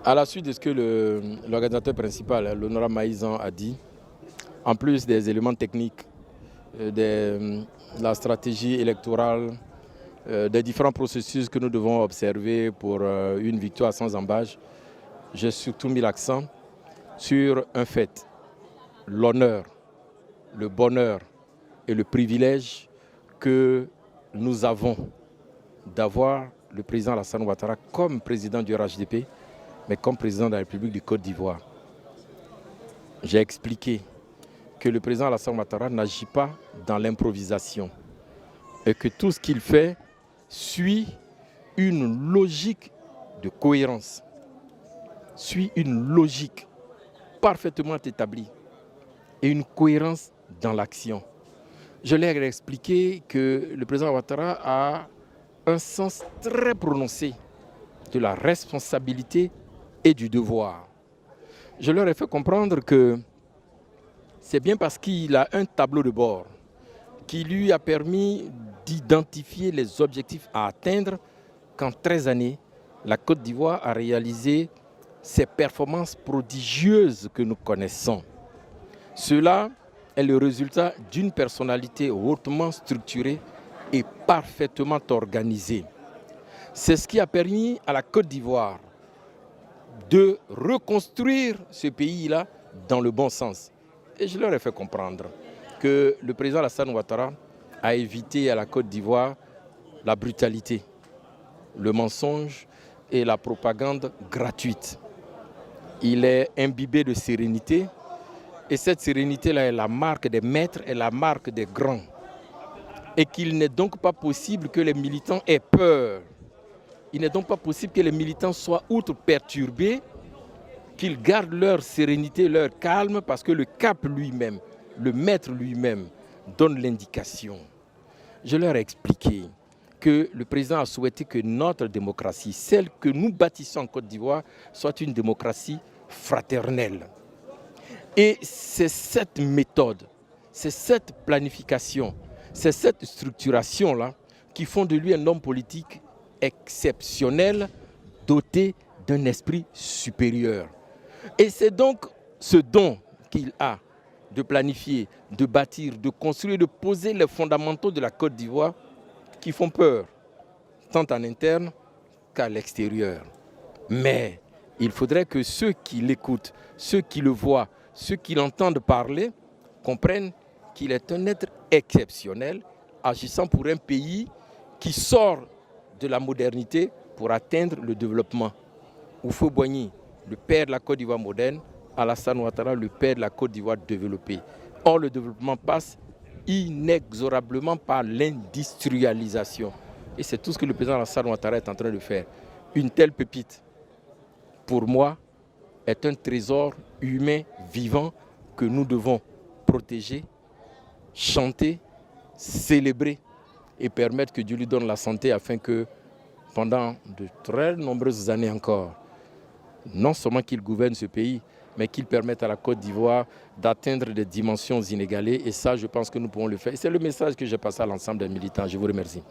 À la suite de ce que l'organisateur principal, l'honorable Maïzan, a dit, en plus des éléments techniques, de la stratégie électorale, des différents processus que nous devons observer pour une victoire sans embâche, j'ai surtout mis l'accent sur un fait, l'honneur, le bonheur et le privilège que nous avons d'avoir le président Alassane Ouattara comme président du RHDP, mais comme président de la République du Côte d'Ivoire. J'ai expliqué que le président Alassane Ouattara n'agit pas dans l'improvisation et que tout ce qu'il fait suit une logique de cohérence, suit une logique parfaitement établie et une cohérence dans l'action. Je leur ai expliqué que le président Ouattara a un sens très prononcé de la responsabilité et du devoir. Je leur ai fait comprendre que c'est bien parce qu'il a un tableau de bord qui lui a permis d'identifier les objectifs à atteindre qu'en 13 années, la Côte d'Ivoire a réalisé ces performances prodigieuses que nous connaissons. Cela est le résultat d'une personnalité hautement structurée et parfaitement organisée. C'est ce qui a permis à la Côte d'Ivoire de reconstruire ce pays-là dans le bon sens. Et je leur ai fait comprendre que le président Alassane Ouattara a évité à la Côte d'Ivoire la brutalité, le mensonge et la propagande gratuite. Il est imbibé de sérénité et cette sérénité-là est la marque des maîtres et la marque des grands. Et qu'il n'est donc pas possible que les militants aient peur. Il n'est donc pas possible que les militants soient outre perturbés, qu'ils gardent leur sérénité, leur calme, parce que le cap lui-même, le maître lui-même, donne l'indication. Je leur ai expliqué que le président a souhaité que notre démocratie, celle que nous bâtissons en Côte d'Ivoire, soit une démocratie fraternelle. Et c'est cette méthode, c'est cette planification, c'est cette structuration-là qui font de lui un homme politique exceptionnel, doté d'un esprit supérieur. Et c'est donc ce don qu'il a de planifier, de bâtir, de construire, de poser les fondamentaux de la Côte d'Ivoire qui font peur, tant en interne qu'à l'extérieur. Mais il faudrait que ceux qui l'écoutent, ceux qui le voient, ceux qui l'entendent parler, comprennent qu'il est un être exceptionnel, agissant pour un pays qui sort de la modernité pour atteindre le développement. Houphouët-Boigny, le père de la Côte d'Ivoire moderne, Alassane Ouattara, le père de la Côte d'Ivoire développée. Or, le développement passe inexorablement par l'industrialisation. Et c'est tout ce que le président Alassane Ouattara est en train de faire. Une telle pépite, pour moi, est un trésor humain vivant que nous devons protéger, chanter, célébrer et permettre que Dieu lui donne la santé afin que pendant de très nombreuses années encore, non seulement qu'il gouverne ce pays, mais qu'il permette à la Côte d'Ivoire d'atteindre des dimensions inégalées. Et ça, je pense que nous pouvons le faire. Et c'est le message que j'ai passé à l'ensemble des militants. Je vous remercie.